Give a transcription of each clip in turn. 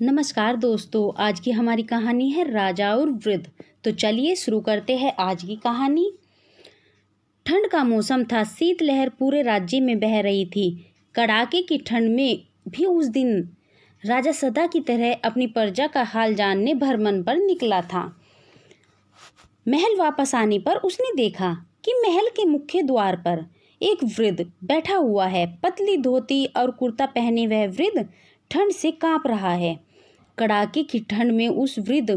नमस्कार दोस्तों, आज की हमारी कहानी है राजा और वृद्ध। तो चलिए शुरू करते हैं आज की कहानी। ठंड का मौसम था। शीतलहर पूरे राज्य में बह रही थी। कड़ाके की ठंड में भी उस दिन राजा सदा की तरह अपनी प्रजा का हाल जानने भ्रमण पर निकला था। महल वापस आने पर उसने देखा कि महल के मुख्य द्वार पर एक वृद्ध बैठा हुआ है। पतली धोती और कुर्ता पहने वह वृद्ध ठंड से कांप रहा है। कड़ाके की ठंड में उस वृद्ध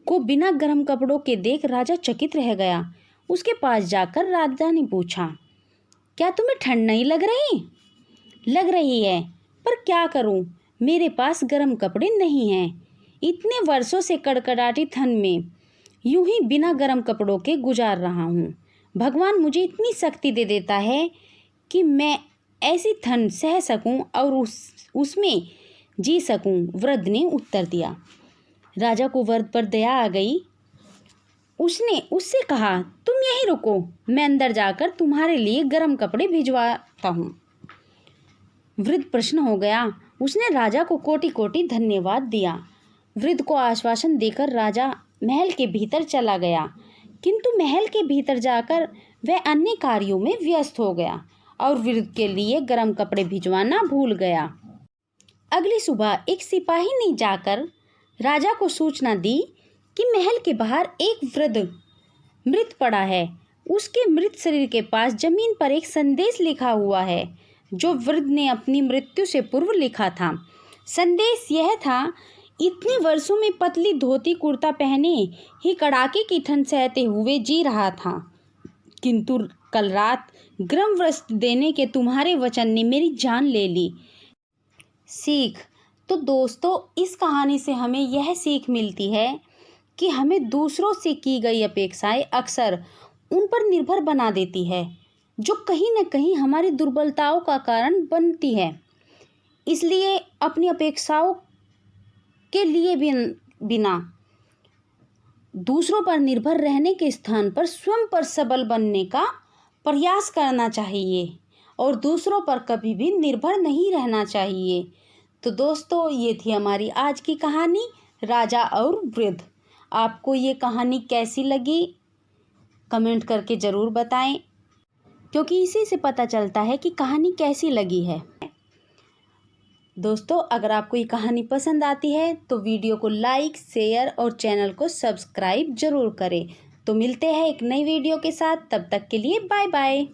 को बिना गर्म कपड़ों के देख राजा चकित रह गया। उसके पास जाकर राजा ने पूछा, क्या तुम्हें ठंड नहीं लग रही? लग रही है, पर क्या करूं, मेरे पास गर्म कपड़े नहीं हैं। इतने वर्षों से कड़कड़ाती ठंड में यूं ही बिना गर्म कपड़ों के गुजार रहा हूँ। भगवान मुझे इतनी शक्ति दे देता है कि मैं ऐसी ठंड सह सकूं और उसमें जी सकूं। वृद्ध ने उत्तर दिया। राजा को वृद्ध पर दया आ गई। उसने उससे कहा, तुम यहीं रुको, मैं अंदर जाकर तुम्हारे लिए गर्म कपड़े भिजवाता हूँ। वृद्ध प्रसन्न हो गया। उसने राजा को कोटि कोटि धन्यवाद दिया। वृद्ध को आश्वासन देकर राजा महल के भीतर चला गया, किंतु महल के भीतर जाकर वह अन्य कार्यों में व्यस्त हो गया और वृद्ध के लिए गर्म कपड़े भिजवाना भूल गया। अगली सुबह एक सिपाही ने जाकर राजा को सूचना दी कि महल के बाहर एक वृद्ध मृत पड़ा है। उसके मृत शरीर के पास जमीन पर एक संदेश लिखा हुआ है, जो वृद्ध ने अपनी मृत्यु से पूर्व लिखा था। संदेश यह था, इतने वर्षों में पतली धोती कुर्ता पहने ही कड़ाके की ठंड सहते हुए जी रहा था, किंतु कल रात गर्म वस्त्र देने के तुम्हारे वचन ने मेरी जान ले ली। सीख। तो दोस्तों, इस कहानी से हमें यह सीख मिलती है कि हमें दूसरों से की गई अपेक्षाएं अक्सर उन पर निर्भर बना देती है, जो कहीं न कहीं हमारी दुर्बलताओं का कारण बनती है। इसलिए अपनी अपेक्षाओं के लिए बिना दूसरों पर निर्भर रहने के स्थान पर स्वयं पर सबल बनने का प्रयास करना चाहिए और दूसरों पर कभी भी निर्भर नहीं रहना चाहिए। तो दोस्तों, ये थी हमारी आज की कहानी, राजा और वृद्ध। आपको ये कहानी कैसी लगी कमेंट करके ज़रूर बताएं, क्योंकि इसी से पता चलता है कि कहानी कैसी लगी है। दोस्तों, अगर आपको ये कहानी पसंद आती है तो वीडियो को लाइक, शेयर और चैनल को सब्सक्राइब ज़रूर करें। तो मिलते हैं एक नई वीडियो के साथ, तब तक के लिए बाय बाय।